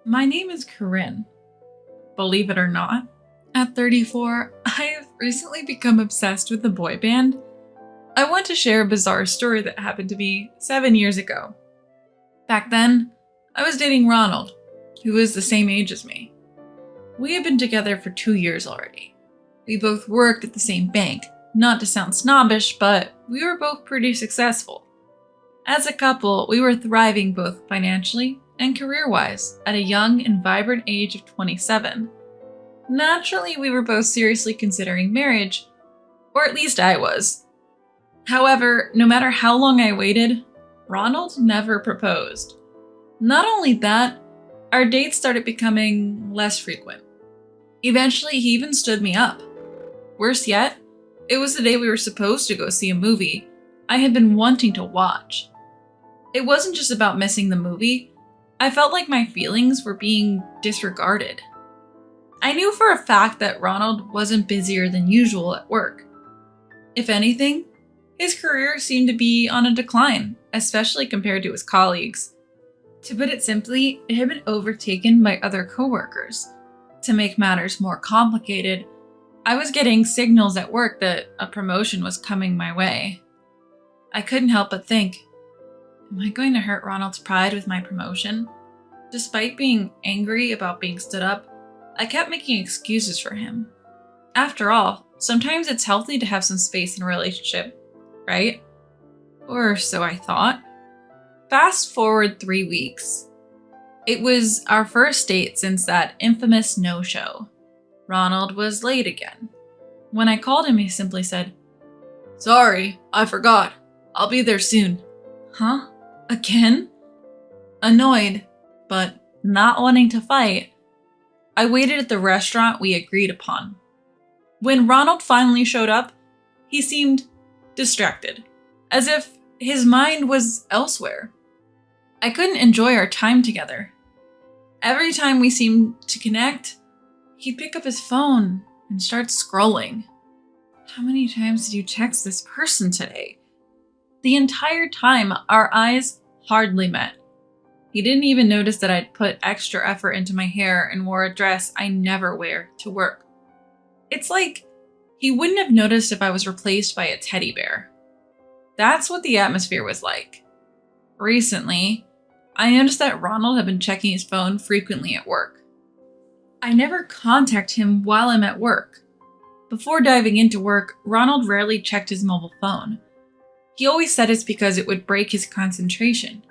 My name is Corinne. Believe it or not, at 34, I've recently become obsessed with a boy band. I want to share a bizarre story that happened to me 7 years ago. Back then, I was dating Ronald, who was the same age as me. We had been together for 2 years already. We both worked at the same bank, not to sound snobbish, but we were both pretty successful. As a couple, we were thriving both financially and career-wise at a young and vibrant age of 27. Naturally, we were both seriously considering marriage, or at least I was. However, no matter how long I waited, Ronald never proposed. Not only that, our dates started becoming less frequent. Eventually, he even stood me up. Worse yet, it was the day we were supposed to go see a movie I had been wanting to watch. It wasn't just about missing the movie. I felt like my feelings were being disregarded. I knew for a fact that Ronald wasn't busier than usual at work. If anything, his career seemed to be on a decline, especially compared to his colleagues. To put it simply, it had been overtaken by other coworkers. To make matters more complicated, I was getting signals at work that a promotion was coming my way. I couldn't help but think, am I going to hurt Ronald's pride with my promotion? Despite being angry about being stood up, I kept making excuses for him. After all, sometimes it's healthy to have some space in a relationship, right? Or so I thought. Fast forward 3 weeks. It was our first date since that infamous no-show. Ronald was late again. When I called him, he simply said, "Sorry, I forgot. I'll be there soon." Huh? Again? Annoyed, but not wanting to fight, I waited at the restaurant we agreed upon. When Ronald finally showed up, he seemed distracted, as if his mind was elsewhere. I couldn't enjoy our time together. Every time we seemed to connect, he'd pick up his phone and start scrolling. How many times did you text this person today? The entire time, our eyes hardly met. He didn't even notice that I'd put extra effort into my hair and wore a dress I never wear to work. It's like he wouldn't have noticed if I was replaced by a teddy bear. That's what the atmosphere was like. Recently, I noticed that Ronald had been checking his phone frequently at work. I never contact him while I'm at work. Before diving into work, Ronald rarely checked his mobile phone. He always said it's because it would break his concentration.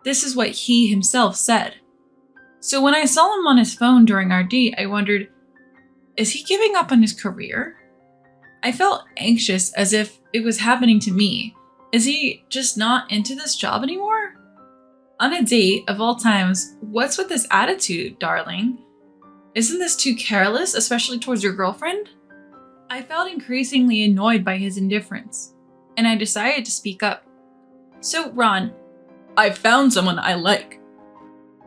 This is what he himself said. So when I saw him on his phone during our date, I wondered, is he giving up on his career? I felt anxious as if it was happening to me. Is he just not into this job anymore? On a date, of all times, what's with this attitude, darling? Isn't this too careless, especially towards your girlfriend? I felt increasingly annoyed by his indifference, and I decided to speak up. So, Ron, I found someone I like.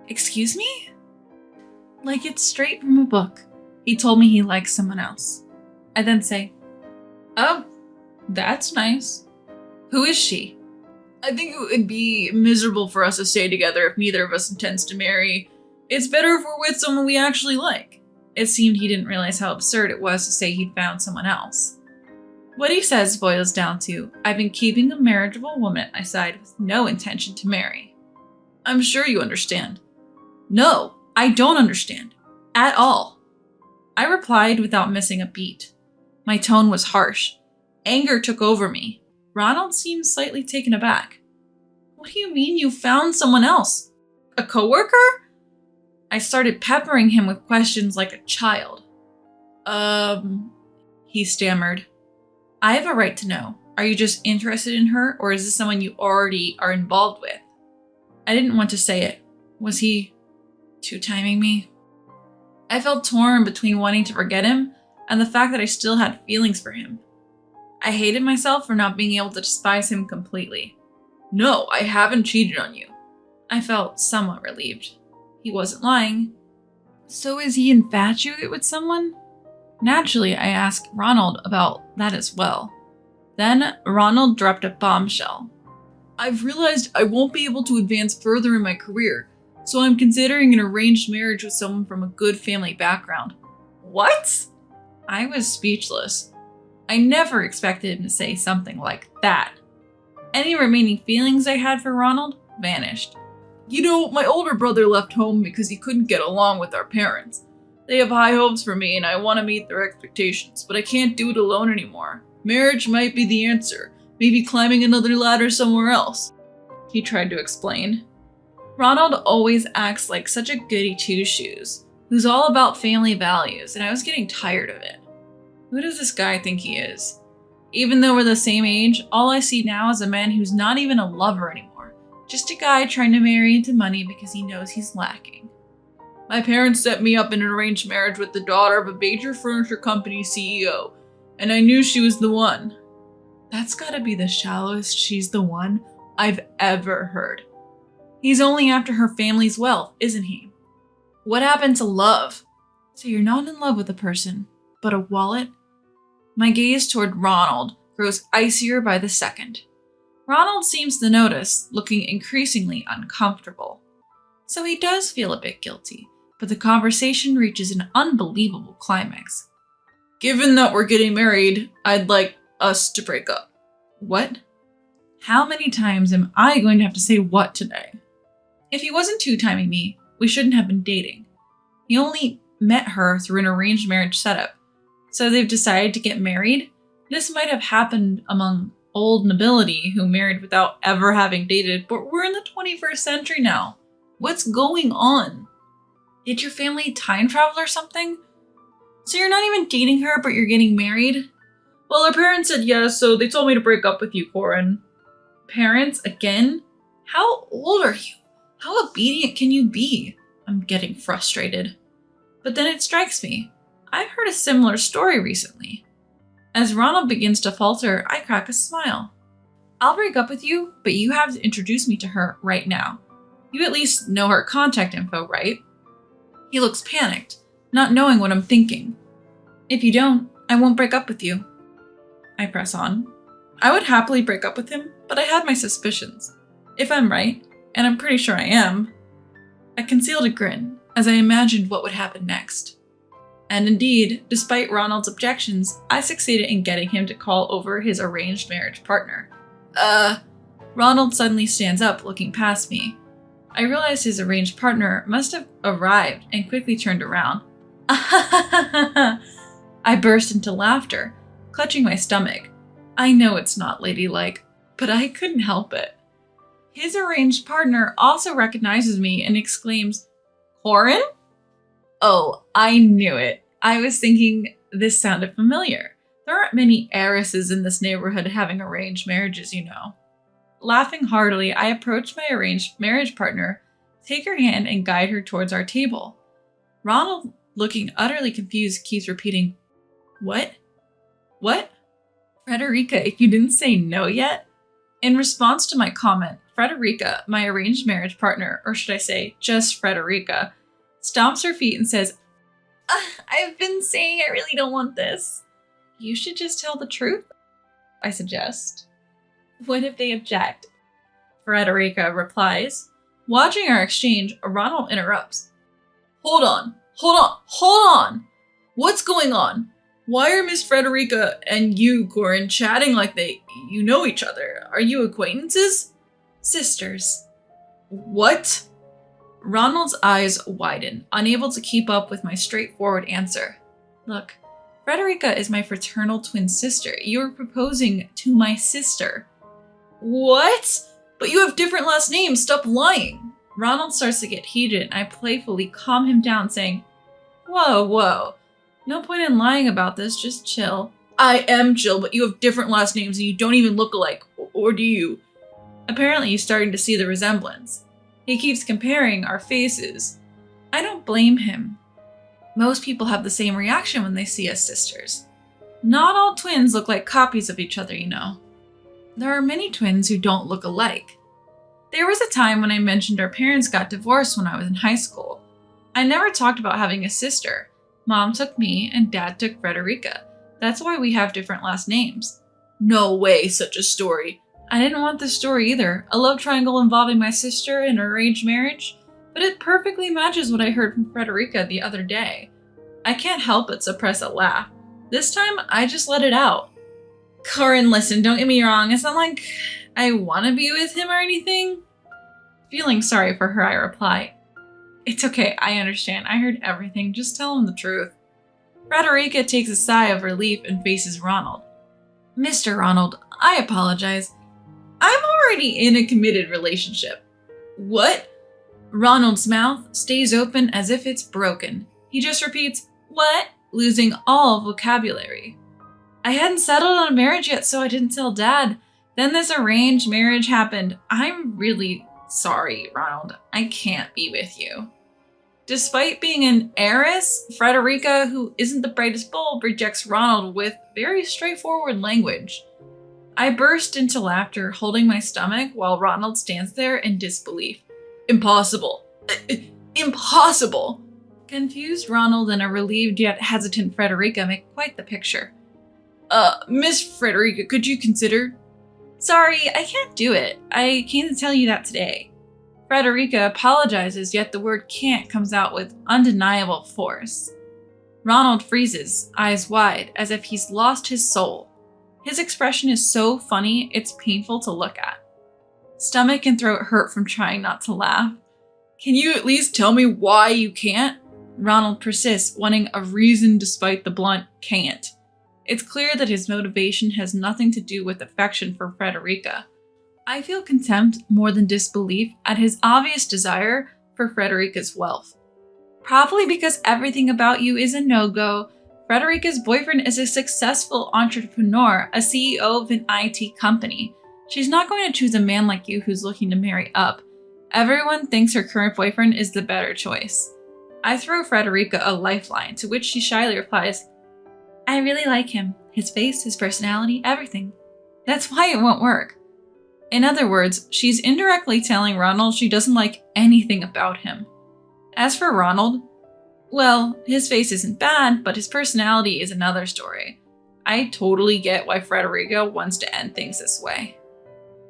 Excuse me? Like it's straight from a book. He told me he likes someone else. I then say, "Oh, that's nice. Who is she?" "I think it would be miserable for us to stay together if neither of us intends to marry. It's better if we're with someone we actually like." It seemed he didn't realize how absurd it was to say he'd found someone else. What he says boils down to, I've been keeping a marriageable woman at my side with no intention to marry. "I'm sure you understand." "No, I don't understand. At all." I replied without missing a beat. My tone was harsh. Anger took over me. Ronald seemed slightly taken aback. "What do you mean you found someone else? A coworker?" I started peppering him with questions like a child. He stammered. "I have a right to know. Are you just interested in her, or is this someone you already are involved with?" I didn't want to say it. Was he two-timing me? I felt torn between wanting to forget him and the fact that I still had feelings for him. I hated myself for not being able to despise him completely. "No, I haven't cheated on you." I felt somewhat relieved. He wasn't lying. So is he infatuated with someone? Naturally, I asked Ronald about that as well. Then Ronald dropped a bombshell. "I've realized I won't be able to advance further in my career. So I'm considering an arranged marriage with someone from a good family background. What? I was speechless. I never expected him to say something like that. Any remaining feelings I had for Ronald vanished. You know, my older brother left home because he couldn't get along with our parents. They have high hopes for me and I want to meet their expectations, but I can't do it alone anymore. Marriage might be the answer. Maybe climbing another ladder somewhere else. He tried to explain. Ronald always acts like such a goody two-shoes, who's all about family values, and I was getting tired of it. Who does this guy think he is? Even though we're the same age, all I see now is a man who's not even a lover anymore. Just a guy trying to marry into money because he knows he's lacking. My parents set me up in an arranged marriage with the daughter of a major furniture company CEO, and I knew she was the one. That's gotta be the shallowest "she's the one" I've ever heard. He's only after her family's wealth, isn't he? What happened to love? So you're not in love with a person, but a wallet? My gaze toward Ronald grows icier by the second. Ronald seems to notice, looking increasingly uncomfortable. So he does feel a bit guilty, but the conversation reaches an unbelievable climax. Given that we're getting married, I'd like us to break up. What? How many times am I going to have to say what today? If he wasn't two-timing me, we shouldn't have been dating. He only met her through an arranged marriage setup. So they've decided to get married? This might have happened among old nobility who married without ever having dated, but we're in the 21st century now. What's going on? Did your family time travel or something? So you're not even dating her, but you're getting married? Well, her parents said yes, so they told me to break up with you, Corin. Parents? Again? How old are you? How obedient can you be? I'm getting frustrated. But then it strikes me. I've heard a similar story recently. As Ronald begins to falter, I crack a smile. I'll break up with you, but you have to introduce me to her right now. You at least know her contact info, right? He looks panicked, not knowing what I'm thinking. If you don't, I won't break up with you. I press on. I would happily break up with him, but I had my suspicions. If I'm right, and I'm pretty sure I am, I concealed a grin as I imagined what would happen next. And indeed, despite Ronald's objections, I succeeded in getting him to call over his arranged marriage partner. Ronald suddenly stands up, looking past me. I realize his arranged partner must have arrived and quickly turned around. I burst into laughter, clutching my stomach. I know it's not ladylike, but I couldn't help it. His arranged partner also recognizes me and exclaims, Corin? Oh, I knew it. I was thinking this sounded familiar. There aren't many heiresses in this neighborhood having arranged marriages, you know. Laughing heartily, I approach my arranged marriage partner, take her hand, and guide her towards our table. Ronald, looking utterly confused, keeps repeating, What? What? Frederica, if you didn't say no yet? In response to my comment, Frederica, my arranged marriage partner, or should I say, just Frederica, stomps her feet and says, I've been saying I really don't want this. You should just tell the truth, I suggest. What if they object? Frederica replies. Watching our exchange, Ronald interrupts. Hold on. What's going on? Why are Miss Frederica and you, Corin, chatting like you know each other? Are you acquaintances? Sisters. What? Ronald's eyes widen, unable to keep up with my straightforward answer. Look, Frederica is my fraternal twin sister. You are proposing to my sister. What? But you have different last names. Stop lying. Ronald starts to get heated, and I playfully calm him down, saying, Whoa. No point in lying about this, just chill. I am chill, but you have different last names and you don't even look alike. Or do you? Apparently he's starting to see the resemblance. He keeps comparing our faces. I don't blame him. Most people have the same reaction when they see us sisters. Not all twins look like copies of each other, you know. There are many twins who don't look alike. There was a time when I mentioned our parents got divorced when I was in high school. I never talked about having a sister. Mom took me and Dad took Frederica. That's why we have different last names. No way, such a story. I didn't want this story either. A love triangle involving my sister and an arranged marriage? but it perfectly matches what I heard from Frederica the other day. I can't help but suppress a laugh. This time, I just let it out. Corinne, listen, don't get me wrong. It's not like I want to be with him or anything. Feeling sorry for her, I reply, "It's okay, I understand. I heard everything. Just tell him the truth." Frederica takes a sigh of relief and faces Ronald. "Mr. Ronald, I apologize. I'm already in a committed relationship." "What?" Ronald's mouth stays open as if it's broken. He just repeats, "What?" losing all vocabulary. "I hadn't settled on a marriage yet, so I didn't tell Dad. Then this arranged marriage happened. I'm really sorry, Ronald. I can't be with you." Despite being an heiress, Frederica, who isn't the brightest bulb, rejects Ronald with very straightforward language. I burst into laughter, holding my stomach while Ronald stands there in disbelief. "Impossible. Impossible." Confused Ronald and a relieved yet hesitant Frederica make quite the picture. Miss Frederica, could you consider?" "Sorry, I can't do it. I came to tell you that today." Frederica apologizes, yet the word "can't" comes out with undeniable force. Ronald freezes, eyes wide, as if he's lost his soul. His expression is so funny, it's painful to look at. Stomach and throat hurt from trying not to laugh. "Can you at least tell me why you can't?" Ronald persists, wanting a reason despite the blunt "can't." It's clear that his motivation has nothing to do with affection for Frederica. I feel contempt more than disbelief at his obvious desire for Frederica's wealth. Probably because everything about you is a no-go, Frederica's boyfriend is a successful entrepreneur, a CEO of an IT company. She's not going to choose a man like you who's looking to marry up. Everyone thinks her current boyfriend is the better choice. I throw Frederica a lifeline, to which she shyly replies, "I really like him. His face, his personality, everything. That's why it won't work." In other words, she's indirectly telling Ronald she doesn't like anything about him. As for Ronald, well, his face isn't bad, but his personality is another story. I totally get why Frederica wants to end things this way.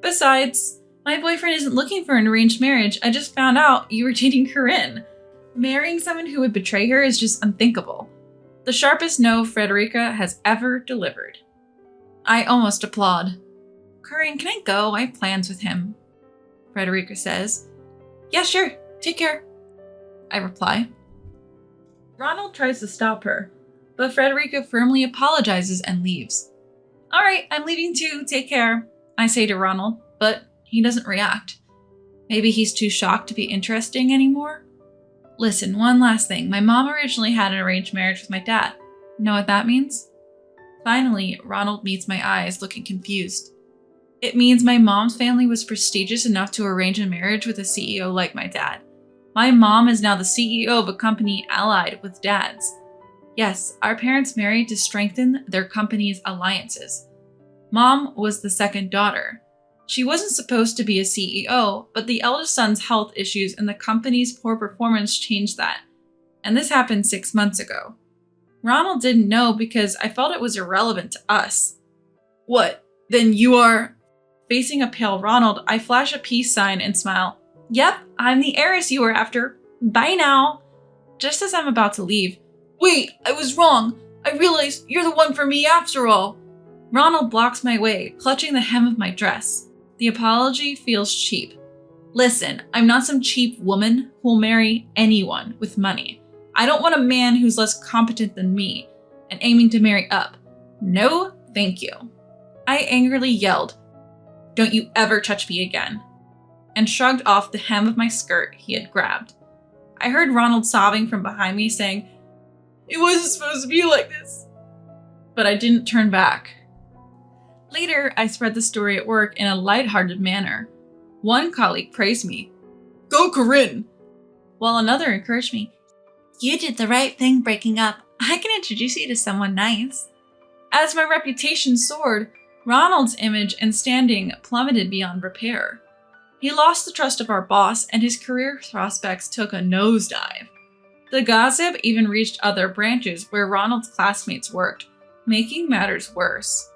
Besides, my boyfriend isn't looking for an arranged marriage. I just found out you were dating Corinne. Marrying someone who would betray her is just unthinkable. The sharpest no Frederica has ever delivered. I almost applaud. "Corinne, can I go? I have plans with him." Frederica says. "Yeah, sure. Take care," I reply. Ronald tries to stop her, but Frederica firmly apologizes and leaves. "All right, I'm leaving too. Take care," I say to Ronald, but he doesn't react. Maybe he's too shocked to be interesting anymore? Listen, one last thing. My mom originally had an arranged marriage with my dad. Know what that means? Finally, Ronald meets my eyes, looking confused. It means my mom's family was prestigious enough to arrange a marriage with a CEO like my dad. My mom is now the CEO of a company allied with Dad's. Yes, our parents married to strengthen their company's alliances. Mom was the second daughter. She wasn't supposed to be a CEO, but the eldest son's health issues and the company's poor performance changed that. And this happened 6 months ago. Ronald didn't know because I felt it was irrelevant to us. "What? Then you are..." Facing a pale Ronald, I flash a peace sign and smile. "Yep, I'm the heiress you were after. Bye now." Just as I'm about to leave, "Wait, I was wrong. I realized you're the one for me after all." Ronald blocks my way, clutching the hem of my dress. The apology feels cheap. Listen, I'm not some cheap woman who'll marry anyone with money. I don't want a man who's less competent than me and aiming to marry up. No, thank you. I angrily yelled, "Don't you ever touch me again," and shrugged off the hem of my skirt he had grabbed. I heard Ronald sobbing from behind me saying, "It wasn't supposed to be like this," but I didn't turn back. Later, I spread the story at work in a lighthearted manner. One colleague praised me, "Go Corinne," while another encouraged me, "You did the right thing breaking up. I can introduce you to someone nice." As my reputation soared, Ronald's image and standing plummeted beyond repair. He lost the trust of our boss, and his career prospects took a nosedive. The gossip even reached other branches where Ronald's classmates worked, making matters worse.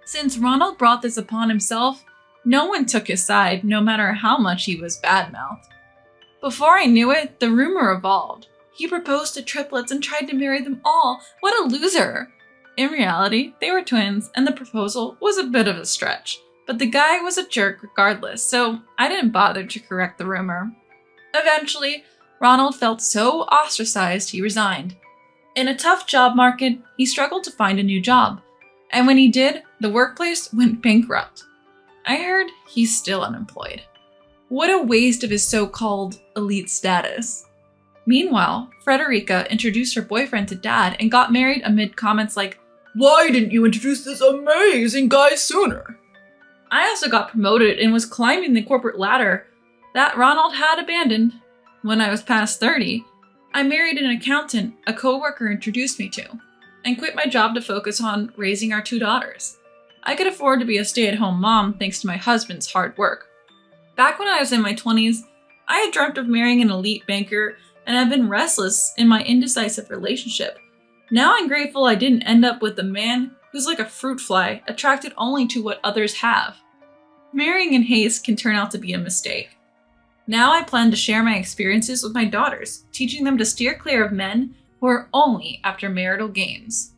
Since Ronald brought this upon himself, no one took his side, no matter how much he was badmouthed. Before I knew it, the rumor evolved. He proposed to triplets and tried to marry them all. What a loser! In reality, they were twins, and the proposal was a bit of a stretch. But the guy was a jerk regardless, so I didn't bother to correct the rumor. Eventually, Ronald felt so ostracized he resigned. In a tough job market, he struggled to find a new job. And when he did, the workplace went bankrupt. I heard he's still unemployed. What a waste of his so-called elite status. Meanwhile, Frederica introduced her boyfriend to Dad and got married amid comments like, "Why didn't you introduce this amazing guy sooner?" I also got promoted and was climbing the corporate ladder that Ronald had abandoned. When I was past 30, I married an accountant a coworker introduced me to, and quit my job to focus on raising our 2 daughters. I could afford to be a stay-at-home mom thanks to my husband's hard work. Back when I was in my 20s, I had dreamt of marrying an elite banker, and I've been restless in my indecisive relationship. Now I'm grateful I didn't end up with a man who's like a fruit fly, attracted only to what others have. Marrying in haste can turn out to be a mistake. Now I plan to share my experiences with my daughters, teaching them to steer clear of men who are only after marital gains.